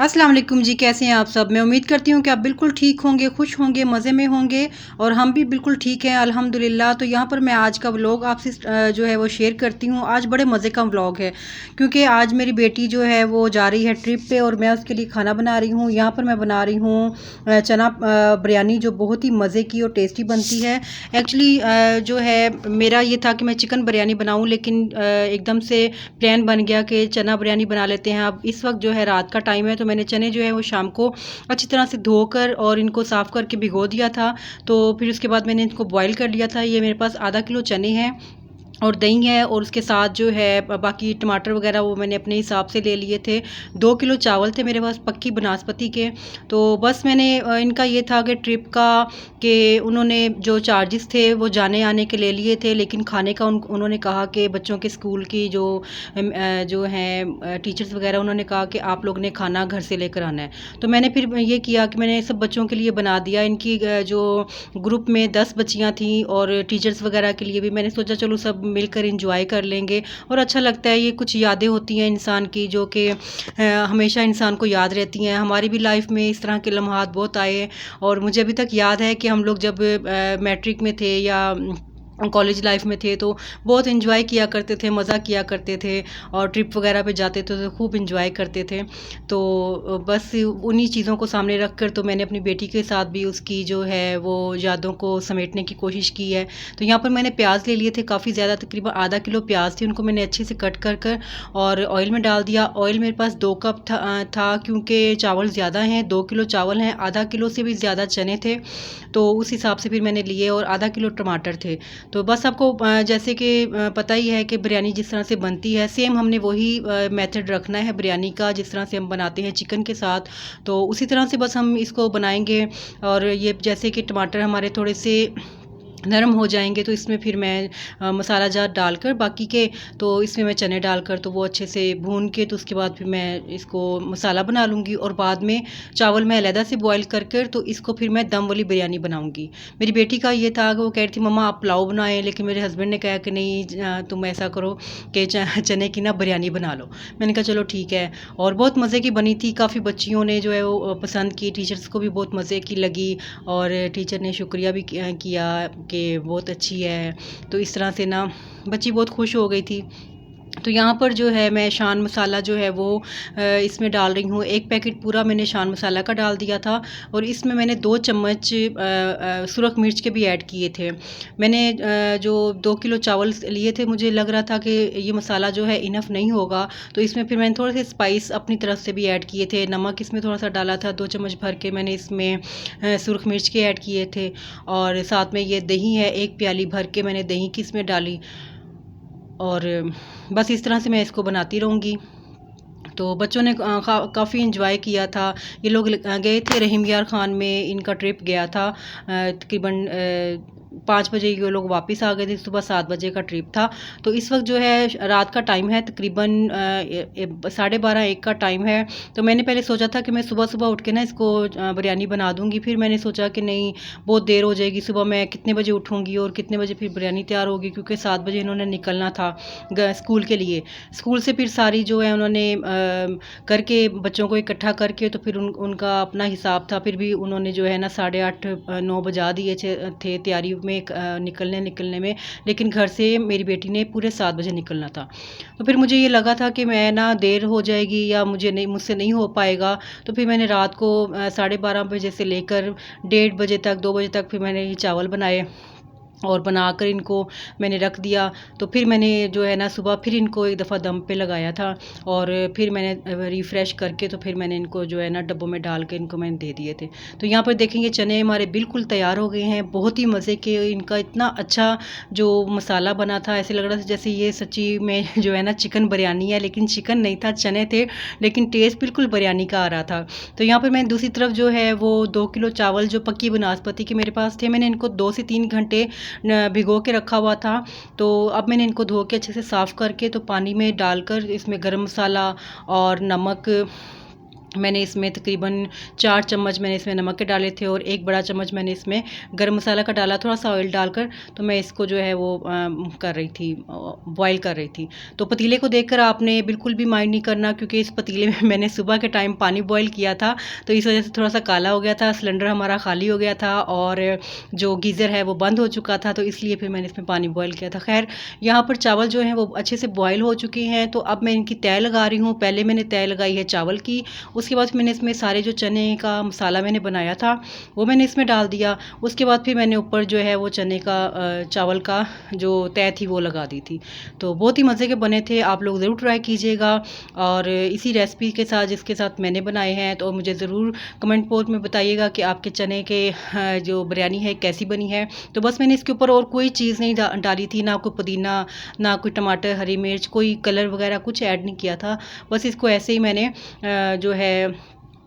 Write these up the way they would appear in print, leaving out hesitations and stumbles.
अस्सलाम वालेकुम जी, कैसे हैं आप सब? मैं उम्मीद करती हूँ कि आप बिल्कुल ठीक होंगे, खुश होंगे, मज़े में होंगे और हम भी बिल्कुल ठीक हैं अल्हम्दुलिल्लाह। तो यहाँ पर मैं आज का व्लॉग आपसे जो है वो शेयर करती हूँ। आज बड़े मज़े का व्लॉग है क्योंकि आज मेरी बेटी जो है वो जा रही है ट्रिप पे और मैं उसके लिए खाना बना रही हूँ। यहाँ पर मैं बना रही हूँ चना बिरयानी जो बहुत ही मज़े की और टेस्टी बनती है। एक्चुअली जो है मेरा ये था कि मैं चिकन बिरयानी बनाऊँ, लेकिन एकदम से प्लान बन गया कि चना बिरयानी बना लेते हैं। अब इस वक्त जो है रात का टाइम है, तो मैंने चने जो है वो शाम को अच्छी तरह से धोकर और इनको साफ़ करके भिगो दिया था। तो फिर उसके बाद मैंने इनको बॉईल कर लिया था। ये मेरे पास आधा किलो चने हैं और दही है और उसके साथ जो है बाकी टमाटर वगैरह वो मैंने अपने हिसाब से ले लिए थे। 2 किलो चावल थे मेरे पास पक्की बनास्पति के। तो बस मैंने इनका ये था कि ट्रिप का कि उन्होंने जो चार्जेस थे वो जाने आने के ले लिए थे, लेकिन खाने का उन्होंने कहा कि बच्चों के स्कूल की जो हैं टीचर्स वगैरह उन्होंने कहा कि आप लोग ने खाना घर से लेकर आना है। तो मैंने फिर ये किया कि मैंने सब बच्चों के लिए बना दिया। इनकी जो ग्रुप में 10 बच्चियाँ थीं और टीचर्स वगैरह के लिए भी मैंने सोचा चलो सब मिलकर एंजॉय कर लेंगे और अच्छा लगता है। ये कुछ यादें होती हैं इंसान की जो कि हमेशा इंसान को याद रहती हैं। हमारी भी लाइफ में इस तरह के लम्हात बहुत आए और मुझे अभी तक याद है कि हम लोग जब मैट्रिक में थे या कॉलेज लाइफ में थे तो बहुत एंजॉय किया करते थे, मज़ा किया करते थे और ट्रिप वगैरह पे जाते थे तो खूब एंजॉय करते थे। तो बस उन्हीं चीज़ों को सामने रख कर तो मैंने अपनी बेटी के साथ भी उसकी जो है वो यादों को समेटने की कोशिश की है। तो यहाँ पर मैंने प्याज ले लिए थे काफ़ी ज़्यादा, तकरीबन आधा किलो प्याज थे, उनको मैंने अच्छे से कट कर कर और ऑयल में डाल दिया। ऑयल मेरे पास 2 कप था क्योंकि चावल ज़्यादा हैं, 2 किलो चावल हैं, आधा किलो से भी ज़्यादा चने थे, तो उस हिसाब से फिर मैंने लिए और आधा किलो टमाटर थे। तो बस आपको जैसे कि पता ही है कि बिरयानी जिस तरह से बनती है सेम हमने वही मेथड रखना है बिरयानी का, जिस तरह से हम बनाते हैं चिकन के साथ, तो उसी तरह से बस हम इसको बनाएंगे। और ये जैसे कि टमाटर हमारे थोड़े से नरम हो जाएंगे तो इसमें फिर मैं मसाला जार डालकर बाकी के तो इसमें मैं चने डालकर तो वो अच्छे से भून के तो उसके बाद फिर मैं इसको मसाला बना लूँगी और बाद में चावल मैं अलहदा से बॉईल कर कर तो इसको फिर मैं दम वाली बिरयानी बनाऊँगी। मेरी बेटी का ये था कि वो कह रही थी मम्मा आप पुलाव बनाएं, लेकिन मेरे हस्बैंड ने कहा कि नहीं तुम ऐसा करो कि चने की ना बिरयानी बना लो। मैंने कहा चलो ठीक है। और बहुत मज़े की बनी थी, काफ़ी बच्चियों ने जो है वो पसंद की, टीचर्स को भी बहुत मज़े की लगी और टीचर ने शुक्रिया भी किया कि बहुत अच्छी है। तो इस तरह से ना बच्ची बहुत खुश हो गई थी। तो यहाँ पर जो है मैं शान मसाला जो है वो इसमें डाल रही हूँ। 1 पैकेट पूरा मैंने शान मसाला का डाल दिया था और इसमें मैंने 2 चम्मच सुरख मिर्च के भी ऐड किए थे। मैंने जो 2 किलो चावल लिए थे मुझे लग रहा था कि ये मसाला जो है इनफ नहीं होगा, तो इसमें फिर मैंने थोड़े से स्पाइस अपनी तरफ से भी ऐड किए थे। नमक इसमें थोड़ा सा डाला था, 2 चम्मच भर के मैंने इसमें सुरख मिर्च के ऐड किए थे और साथ में ये दही है 1 प्याली भर के मैंने दही की इसमें डाली और बस इस तरह से मैं इसको बनाती रहूँगी। तो बच्चों ने काफ़ी एंजॉय किया था। ये लोग गए थे रहीम यार ख़ान में, इनका ट्रिप गया था तकरीबन 5 बजे ये लोग वापस आ गए थे, सुबह 7 बजे का ट्रिप था। तो इस वक्त जो है रात का टाइम है, तकरीबन 12:30-1 का टाइम है। तो मैंने पहले सोचा था कि मैं सुबह-सुबह उठ के ना इसको बिरयानी बना दूँगी, फिर मैंने सोचा कि नहीं बहुत देर हो जाएगी, सुबह मैं कितने बजे उठूँगी और कितने बजे फिर बिरयानी तैयार होगी, क्योंकि 7 बजे इन्होंने निकलना था स्कूल के लिए। स्कूल से फिर सारी जो है उन्होंने करके बच्चों को इकट्ठा करके तो फिर उनका अपना हिसाब था, फिर भी उन्होंने जो है ना 8:30-9 बजा दिए थे तैयारी में निकलने में, लेकिन घर से मेरी बेटी ने पूरे 7 बजे निकलना था। तो फिर मुझे ये लगा था कि मैं ना देर हो जाएगी या मुझसे नहीं हो पाएगा, तो फिर मैंने रात को 12:30 बजे से लेकर 1:30 बजे तक 2 बजे तक फिर मैंने ये चावल बनाए और बनाकर इनको मैंने रख दिया। तो फिर मैंने जो है ना सुबह फिर इनको एक दफ़ा दम पे लगाया था और फिर मैंने रिफ़्रेश करके तो फिर मैंने इनको जो है ना डब्बों में डाल के इनको मैंने दे दिए थे। तो यहाँ पर देखेंगे चने हमारे बिल्कुल तैयार हो गए हैं, बहुत ही मज़े के। इनका इतना अच्छा जो मसाला बना था, ऐसे लग रहा था जैसे ये सच्ची में जो है ना चिकन बिरयानी है, लेकिन चिकन नहीं था, चने थे, लेकिन टेस्ट बिल्कुल बिरयानी का आ रहा था। तो यहाँ पर मैं दूसरी तरफ जो है वो 2 किलो चावल जो पक्की बनास्पति के मेरे पास थे, मैंने इनको 2 से 3 घंटे भिगो के रखा हुआ था। तो अब मैंने इनको धो के अच्छे से साफ़ करके तो पानी में डालकर इसमें गरम मसाला और नमक मैंने इसमें तकरीबन 4 चम्मच मैंने इसमें नमक के डाले थे और 1 बड़ा चम्मच मैंने इसमें गरम मसाला का डाला, थोड़ा-सा ऑयल डालकर। तो मैं इसको जो है वो कर रही थी, बॉयल कर रही थी। तो पतीले को देखकर आपने बिल्कुल भी माइंड नहीं करना, क्योंकि इस पतीले में मैंने सुबह के टाइम पानी बॉयल किया था, तो इस वजह से थोड़ा-सा काला हो गया था। सिलेंडर हमारा खाली हो गया था और जो गीज़र है वो बंद हो चुका था, तो इसलिए फिर मैंने इसमें पानी बॉयल किया था। ख़ैर, यहाँ पर चावल जो हैं वो अच्छे से बॉयल हो चुके हैं, तो अब मैं इनकी तह लगा रही हूँ। पहले मैंने तह लगाई है चावल की, उसके बाद मैंने इसमें सारे जो चने का मसाला मैंने बनाया था वो मैंने इसमें डाल दिया। उसके बाद फिर मैंने ऊपर जो है वो चने का चावल का जो तह थी वो लगा दी थी। तो बहुत ही मज़े के बने थे, आप लोग ज़रूर ट्राई कीजिएगा। और इसी रेसिपी के साथ जिसके साथ मैंने बनाए हैं, तो मुझे ज़रूर कमेंट बॉक्स में बताइएगा कि आपके चने के जो बिरयानी है कैसी बनी है। तो बस मैंने इसके ऊपर और कोई चीज़ नहीं डाली थी, ना कोई पुदीना, ना कोई टमाटर, हरी मिर्च, कोई कलर वगैरह कुछ ऐड नहीं किया था। बस इसको ऐसे ही मैंने जो है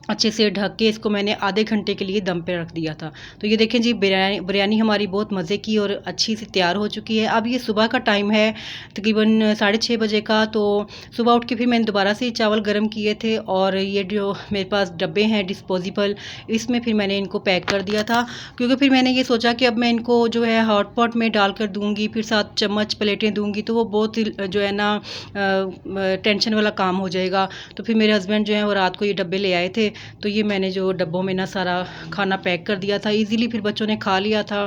अच्छे से ढक के इसको मैंने आधे घंटे के लिए दम पे रख दिया था। तो ये देखें जी, बिरयानी हमारी बहुत मज़े की और अच्छी सी तैयार हो चुकी है। अब ये सुबह का टाइम है, तकरीबन 6:30 बजे का। तो सुबह उठ के फिर मैंने दोबारा से चावल गर्म किए थे और ये जो मेरे पास डब्बे हैं डिस्पोजेबल, इसमें फिर मैंने इनको पैक कर दिया था, क्योंकि फिर मैंने ये सोचा कि अब मैं इनको जो है हॉट पॉट में डाल कर दूँगी, फिर 7 चम्मच प्लेटें दूँगी, तो वो बहुत ही जो है ना टेंशन वाला काम हो जाएगा। तो फिर मेरे हस्बैंड जो हैं वो रात को ये डब्बे ले आए थे, तो ये मैंने जो डब्बों में ना सारा खाना पैक कर दिया था इजीली। फिर बच्चों ने खा लिया था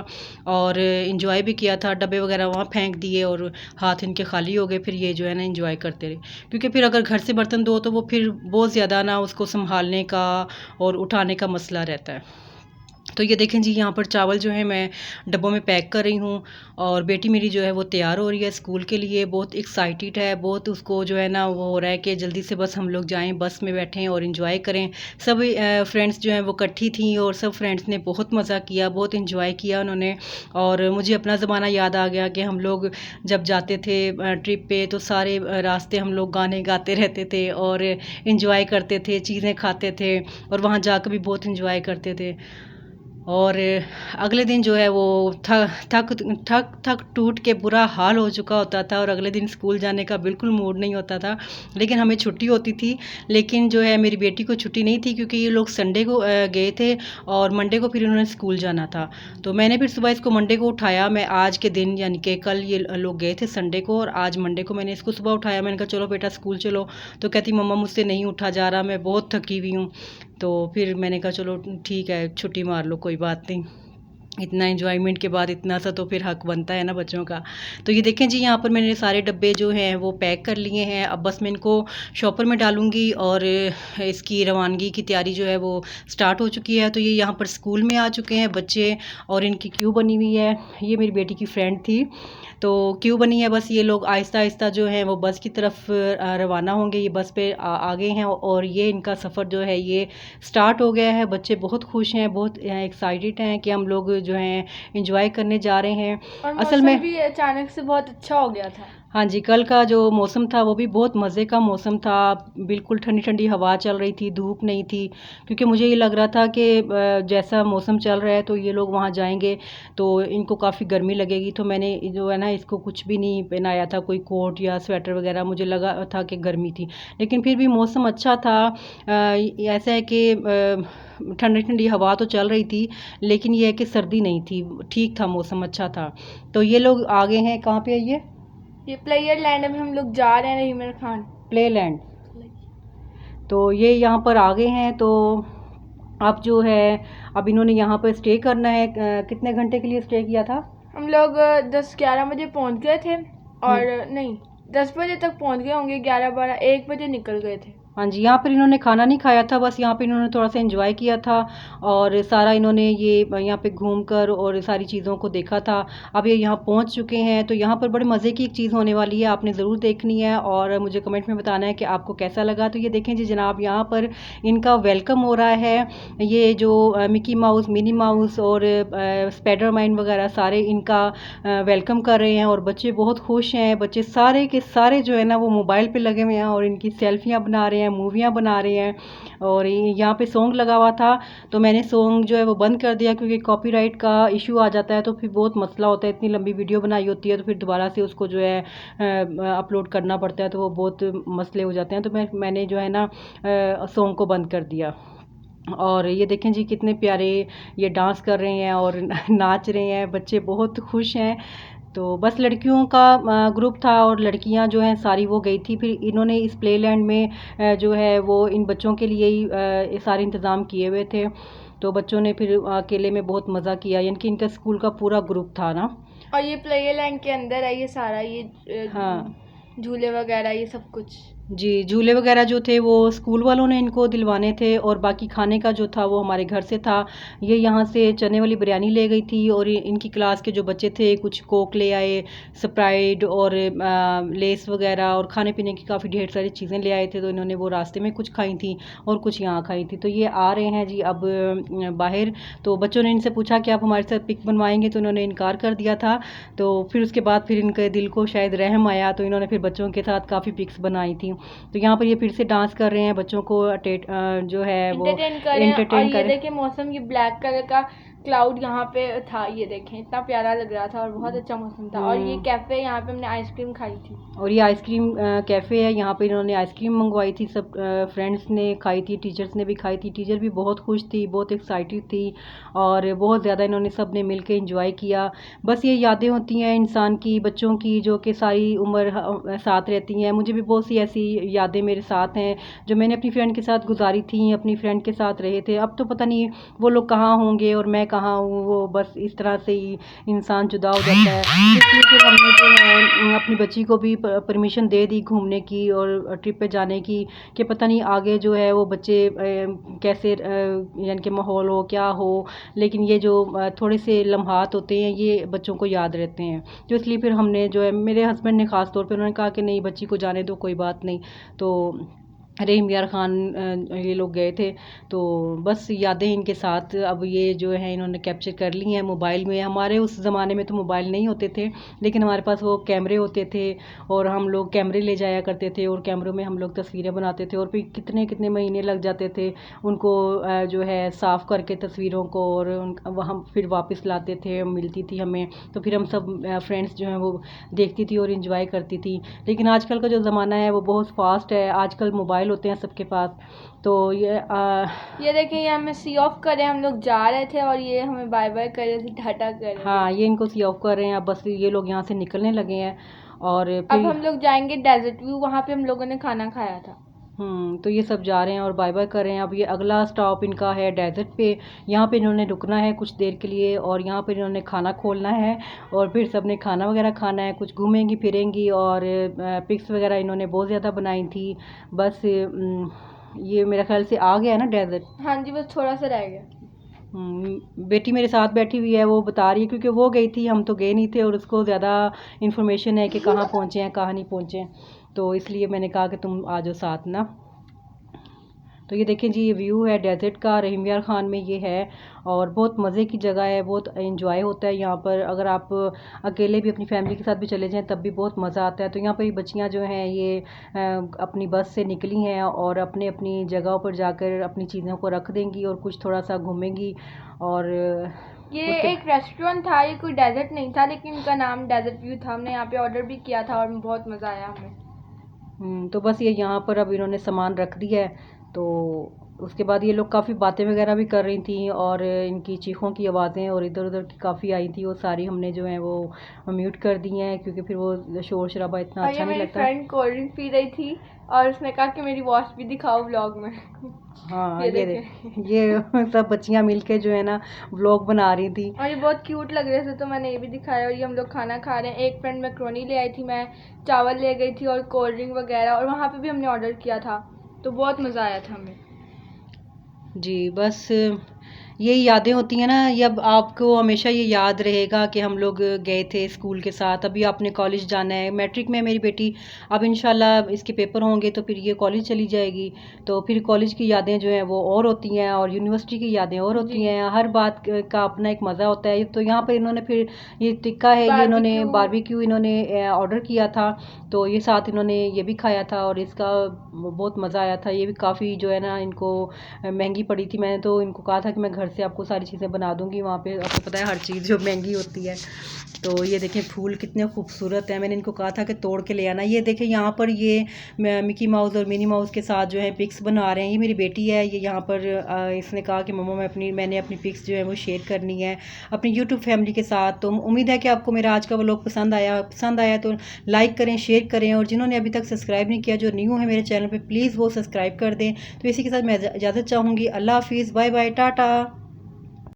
और इन्जॉय भी किया था। डब्बे वगैरह वहाँ फेंक दिए और हाथ इनके खाली हो गए। फिर ये जो है ना इन्जॉय करते रहे, क्योंकि फिर अगर घर से बर्तन दो तो वो फिर बहुत ज़्यादा ना उसको संभालने का और उठाने का मसला रहता है। तो ये देखें जी, यहाँ पर चावल जो है मैं डब्बों में पैक कर रही हूँ और बेटी मेरी जो है वो तैयार हो रही है स्कूल के लिए। बहुत एक्साइटेड है, बहुत उसको जो है ना वो हो रहा है कि जल्दी से बस हम लोग जाएं, बस में बैठें और इन्जॉय करें। सब फ्रेंड्स जो हैं वो इकट्ठी थी और सब फ्रेंड्स ने बहुत मज़ा किया, बहुत इन्जॉय किया उन्होंने। और मुझे अपना ज़माना याद आ गया कि हम लोग जब जाते थे ट्रिप पे, तो सारे रास्ते हम लोग गाने गाते रहते थे और इन्जॉय करते थे, चीज़ें खाते थे और वहाँ जाकर भी बहुत इन्जॉय करते थे। और अगले दिन जो है वो थक टूट के बुरा हाल हो चुका होता था और अगले दिन स्कूल जाने का बिल्कुल मूड नहीं होता था। लेकिन हमें छुट्टी होती थी, लेकिन जो है मेरी बेटी को छुट्टी नहीं थी, क्योंकि ये लोग संडे को गए थे और मंडे को फिर उन्होंने स्कूल जाना था। तो मैंने फिर सुबह इसको मंडे को उठाया। मैं आज के दिन यानी कि कल ये लोग गए थे संडे को और आज मंडे को मैंने इसको सुबह उठाया। मैंने कहा चलो बेटा स्कूल चलो। तो कहती मम्मा मुझसे नहीं उठा जा रहा, मैं बहुत थकी हुई हूँ। तो फिर मैंने कहा चलो ठीक है, छुट्टी मार लो, कोई बात नहीं। इतना एंजॉयमेंट के बाद इतना सा तो फिर हक बनता है ना बच्चों का। तो ये देखें जी, यहाँ पर मैंने सारे डब्बे जो हैं वो पैक कर लिए हैं। अब बस मैं इनको शॉपर में डालूंगी और इसकी रवानगी की तैयारी जो है वो स्टार्ट हो चुकी है। तो ये यहाँ पर स्कूल में आ चुके हैं बच्चे और इनकी क्यू बनी हुई है। ये मेरी बेटी की फ्रेंड थी, तो क्यू बनी है। बस ये लोग आहिस्ता आहिस्ता जो है वो बस की तरफ रवाना होंगे। ये बस पे आ गए हैं और ये इनका सफ़र जो है ये स्टार्ट हो गया है। बच्चे बहुत खुश हैं, बहुत एक्साइटेड हैं कि हम लोग जो हैं इंजॉय करने जा रहे हैं। और असल में भी अचानक से बहुत अच्छा हो गया था। हाँ जी, कल का जो मौसम था वो भी बहुत मज़े का मौसम था। बिल्कुल ठंडी ठंडी हवा चल रही थी, धूप नहीं थी, क्योंकि मुझे ये लग रहा था कि जैसा मौसम चल रहा है तो ये लोग वहाँ जाएंगे तो इनको काफ़ी गर्मी लगेगी। तो मैंने जो है ना इसको कुछ भी नहीं पहनाया था, कोई कोट या स्वेटर वगैरह। मुझे लगा था कि गर्मी थी, लेकिन फिर भी मौसम अच्छा था। ऐसा है कि ठंडी ठंडी हवा तो चल रही थी, लेकिन ये है कि सर्दी नहीं थी, ठीक था मौसम, अच्छा था। तो ये लोग आगे हैं, कहाँ पे है ये प्लेयर लैंड में हम लोग जा रहे हैं, रहीमर खान प्ले लैंड। तो ये यहाँ पर आ गए हैं। तो अब जो है अब इन्होंने यहाँ पर स्टे करना है। कितने घंटे के लिए स्टे किया था? हम लोग 10-11 बजे पहुंच गए थे और नहीं 10 बजे तक पहुंच गए होंगे, 11-12-1 बजे निकल गए थे। हाँ जी, यहाँ पर इन्होंने खाना नहीं खाया था, बस यहाँ पे इन्होंने थोड़ा सा एंजॉय किया था और सारा इन्होंने ये यहाँ पे घूमकर और सारी चीज़ों को देखा था। अब ये यहाँ पहुँच चुके हैं। तो यहाँ पर बड़े मज़े की एक चीज़ होने वाली है, आपने ज़रूर देखनी है और मुझे कमेंट में बताना है कि आपको कैसा लगा। तो ये देखें जी जनाब, यहाँ पर इनका वेलकम हो रहा है। ये जो मिकी माउस, मिनी माउस और स्पाइडरमैन वगैरह सारे इनका वेलकम कर रहे हैं और बच्चे बहुत खुश हैं। बच्चे सारे के सारे जो है ना वो मोबाइल पर लगे हुए हैं और इनकी सेल्फियाँ बना रहे हैं, हैं, मूवियाँ बना रहे हैं। और यहाँ पे सॉन्ग लगा हुआ था तो मैंने सॉन्ग जो है वो बंद कर दिया, क्योंकि कॉपीराइट का इशू आ जाता है तो फिर बहुत मसला होता है। इतनी लंबी वीडियो बनाई होती है तो फिर दोबारा से उसको जो है अपलोड करना पड़ता है, तो वो बहुत मसले हो जाते हैं। तो मैंने जो है ना सॉन्ग को बंद कर दिया। और ये देखें जी कितने प्यारे ये डांस कर रहे हैं और नाच रहे हैं, बच्चे बहुत खुश हैं। तो बस लड़कियों का ग्रुप था और लड़कियां जो हैं सारी वो गई थी। फिर इन्होंने इस प्ले लैंड में जो है वो इन बच्चों के लिए ही ये सारे इंतज़ाम किए हुए थे। तो बच्चों ने फिर अकेले में बहुत मज़ा किया, यानी कि इनका स्कूल का पूरा ग्रुप था ना। और ये प्ले लैंड के अंदर है ये सारा, ये हाँ झूले वगैरह ये सब कुछ। जी, झूले वगैरह जो थे वो स्कूल वालों ने इनको दिलवाने थे, और बाकी खाने का जो था वो हमारे घर से था। ये यहाँ से चने वाली बिरयानी ले गई थी, और इनकी क्लास के जो बच्चे थे कुछ कोक ले आए, स्प्राइट और लेस वगैरह और खाने पीने की काफ़ी ढेर सारी चीज़ें ले आए थे। तो इन्होंने वो रास्ते में कुछ खाई थी और कुछ यहाँ खाई थी। तो ये आ रहे हैं जी अब बाहर। तो बच्चों ने इनसे पूछा कि आप हमारे साथ पिक बनवाएंगे, तो इन्होंने इनकार कर दिया था। तो फिर उसके बाद फिर इनके दिल को शायद रहम आया, तो इन्होंने फिर बच्चों के साथ काफ़ी पिक्स बनाई थी। तो यहाँ पर ये फिर से डांस कर रहे हैं, बच्चों को जो है वो एंटरटेन कर रहे हैं। और एंटरटेन ये कर। देखिए मौसम, ये ब्लैक कलर का क्लाउड यहाँ पे था, ये देखें इतना प्यारा लग रहा था और बहुत अच्छा मौसम था। और ये कैफे, यहाँ पे हमने आइसक्रीम खाई थी। और ये आइसक्रीम कैफ़े है, यहाँ पे इन्होंने आइसक्रीम मंगवाई थी, सब फ्रेंड्स ने खाई थी, टीचर्स ने भी खाई थी। टीचर भी बहुत खुश थी, बहुत एक्साइटेड थी, और बहुत ज़्यादा इन्होंने सब ने मिल के इंजॉय किया। बस ये यादें होती हैं इंसान की, बच्चों की, जो कि सारी उम्र साथ रहती हैं। मुझे भी बहुत सी ऐसी यादें मेरे साथ हैं जो मैंने अपनी फ्रेंड के साथ गुजारी थी, अपनी फ्रेंड के साथ रहे थे। अब तो पता नहीं वो लोग कहाँ होंगे और मैं कहाँ हूँ, वो बस इस तरह से ही इंसान जुदा हो जाता है। इसलिए फिर हमने जो है अपनी बच्ची को भी परमिशन दे दी घूमने की और ट्रिप पे जाने की, कि पता नहीं आगे जो है वो बच्चे कैसे यानी कि माहौल हो क्या हो, लेकिन ये जो थोड़े से लम्हात होते हैं ये बच्चों को याद रहते हैं। तो इसलिए फिर हमने जो है, मेरे हस्बैंड ने ख़ास तौर पे उन्होंने कहा कि नहीं बच्ची को जाने दो, कोई बात नहीं। तो रहीम यार ख़ान ये लोग गए थे। तो बस यादें इनके साथ अब ये जो है इन्होंने कैप्चर कर ली हैं मोबाइल में। हमारे उस ज़माने में तो मोबाइल नहीं होते थे, लेकिन हमारे पास वो कैमरे होते थे और हम लोग कैमरे ले जाया करते थे और कैमरों में हम लोग तस्वीरें बनाते थे, और फिर कितने कितने महीने लग जाते थे उनको जो है साफ़ करके तस्वीरों को, और हम फिर वापस लाते थे, मिलती थी हमें। तो फिर हम सब फ्रेंड्स जो हैं वो देखती थी और इन्जॉय करती थी। लेकिन आजकल का जो ज़माना है वो बहुत फास्ट है, आजकल मोबाइल होते हैं सबके पास। तो ये देखिए ये हमें सी ऑफ कर रहे हैं, हम लोग जा रहे थे और ये हमें बाय बाय कर रहे थे, टाटा कर रहे थे। हाँ, ये इनको सी ऑफ कर रहे हैं। अब बस ये लोग यहाँ से निकलने लगे हैं और अब फिर हम लोग जाएंगे डेजर्ट व्यू, वहाँ पे हम लोगों ने खाना खाया था। तो ये सब जा रहे हैं और बाय बाय कर रहे हैं। अब ये अगला स्टॉप इनका है डेजर्ट पे। यहाँ पे इन्होंने रुकना है कुछ देर के लिए, और यहाँ पे इन्होंने खाना खोलना है और फिर सब ने खाना वगैरह खाना है, कुछ घूमेंगी फिरेंगी। और पिक्स वगैरह इन्होंने बहुत ज़्यादा बनाई थी। बस ये मेरा ख्याल से आ गया है ना डेजर्ट। हाँ जी, बस थोड़ा सा रह गया। बेटी मेरे साथ बैठी हुई है, वो बता रही है, क्योंकि वो गई थी, हम तो गए नहीं थे, और उसको ज़्यादा इन्फॉर्मेशन है कि कहाँ पहुँचे हैं कहाँ नहीं पहुँचे हैं। तो इसलिए मैंने कहा कि तुम आ जाओ साथ ना। तो ये देखें जी, ये व्यू है डेजर्ट का, रहीम यार ख़ान में ये है, और बहुत मज़े की जगह है, बहुत एंजॉय होता है यहाँ पर। अगर आप अकेले भी अपनी फैमिली के साथ भी चले जाएं तब भी बहुत मज़ा आता है। तो यहाँ पर ये बच्चियाँ जो हैं ये अपनी बस से निकली हैं और अपने अपनी जगहों पर जाकर अपनी चीज़ों को रख देंगी और कुछ थोड़ा सा घूमेंगी। और ये एक रेस्टोरेंट था, ये कोई डेजर्ट नहीं था, लेकिन इनका नाम डेजर्ट व्यू था। हमने यहाँ पे ऑर्डर भी किया था और बहुत मज़ा आया हमें। तो बस ये यहाँ पर अब इन्होंने सामान रख दिया है। तो उसके बाद ये लोग काफ़ी बातें वगैरह भी कर रही थी, और इनकी चीखों की आवाज़ें और इधर उधर की काफ़ी आई थी, वो सारी हमने जो है वो म्यूट कर दी हैं, क्योंकि फिर वो शोर शराबा इतना अच्छा नहीं लगता। मेरी फ्रेंड कोल्ड ड्रिंक पी रही थी और उसने कहा कि मेरी वॉच भी दिखाओ व्लॉग में। हाँ, ये सब बच्चियाँ मिलके जो है ना व्लॉग बना रही थी, और ये बहुत क्यूट लग रहे थे, तो मैंने ये भी दिखाया। और ये हम लोग खाना खा रहे हैं। एक फ्रेंड मैक्रोनी ले आई थी, मैं चावल ले गई थी और कोल्ड ड्रिंक वगैरह, और वहाँ पे भी हमने ऑर्डर किया था, तो बहुत मज़ा आया था हमें। जी। बस यही यादें होती हैं ना, ये अब आपको हमेशा ये याद रहेगा कि हम लोग गए थे स्कूल के साथ। अभी आपने कॉलेज जाना है, मैट्रिक में मेरी बेटी, अब इंशाल्लाह इसके पेपर होंगे तो फिर ये कॉलेज चली जाएगी। तो फिर कॉलेज की यादें जो हैं वो और होती हैं और यूनिवर्सिटी की यादें और होती जी। हैं। हर बात का अपना एक मज़ा होता है। तो यहाँ पर इन्होंने फिर ये टिक्का है, ये इन्होंने बारबेक्यू इन्होंने ऑर्डर किया था, तो ये साथ इन्होंने ये भी खाया था और इसका बहुत मज़ा आया था। ये भी काफ़ी जो है ना इनको महंगी पड़ी थी। मैंने तो इनको कहा था कि मैं घर से आपको सारी चीज़ें बना दूंगी, वहाँ पे आपको पता है हर चीज़ जो महंगी होती है। तो ये देखें फूल कितने खूबसूरत हैं, मैंने इनको कहा था कि तोड़ के ले आना। ये देखें यहाँ पर ये मिकी माउस और मिनी माउस के साथ जो है पिक्स बना रहे हैं। ये मेरी बेटी है, ये यहाँ पर इसने कहा कि मम्मा मैंने अपनी पिक्स जो है वो शेयर करनी है अपनी यूट्यूब फैमिली के साथ। तो उम्मीद है कि आपको मेरा आज का व्लॉग पसंद आया तो लाइक करें, शेयर करें, और जिन्होंने अभी तक सब्सक्राइब नहीं किया, जो न्यू है मेरे चैनल पर, प्लीज़ वो सब्सक्राइब कर दें। तो इसी के साथ मैं इजाज़त चाहूँगी। अल्लाह हाफिज़, बाय बाय, टाटा।